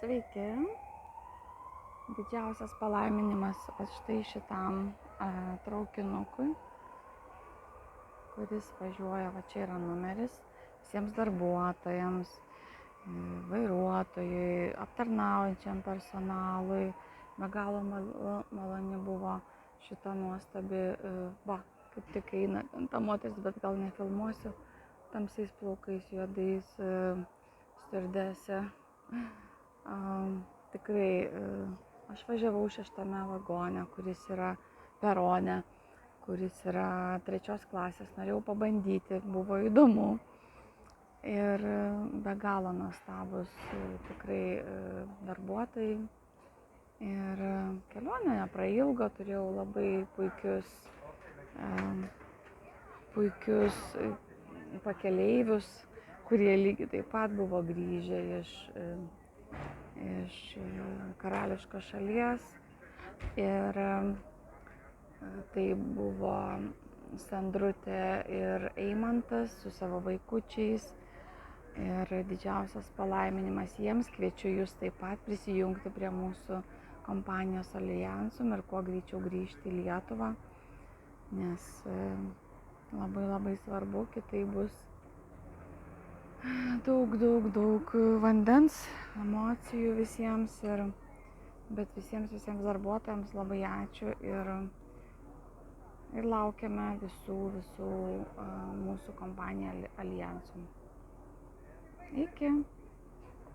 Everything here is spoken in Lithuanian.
Sveiki. Didžiausias palaiminimas štai šitam traukinukui, kuris važiuoja, va čia yra numeris, visiems darbuotojams, vairuotojui, aptarnaujančiam personalui. Be galo maloni buvo šita nuostabi, kaip tik eina ta moteris, bet gal nefilmuosiu, tamsiais plaukais juodais, stiuardesė. Tikrai aš važiavau 6 vagone, kuris yra perone, kuris yra 3 klasės, norėjau pabandyti, buvo įdomu ir be galo nuostabus tikrai darbuotojai. Ir kelionė neprailgo, turėjau labai puikius pakeleivius, kurie lygiai taip pat buvo grįžę iš karališkos šalies. Ir tai buvo Sandrutė ir Eimantas su savo vaikučiais. Ir didžiausias palaiminimas jiems, kviečiu jūs taip pat prisijungti prie mūsų kompanijos Alliansum ir kuo greičiau grįžti į Lietuvą, nes labai svarbu, kitai bus daug vandens, emocijų visiems, bet visiems darbuotojams labai ačiū ir laukiame visų mūsų kompanijų Alliansum. Iki.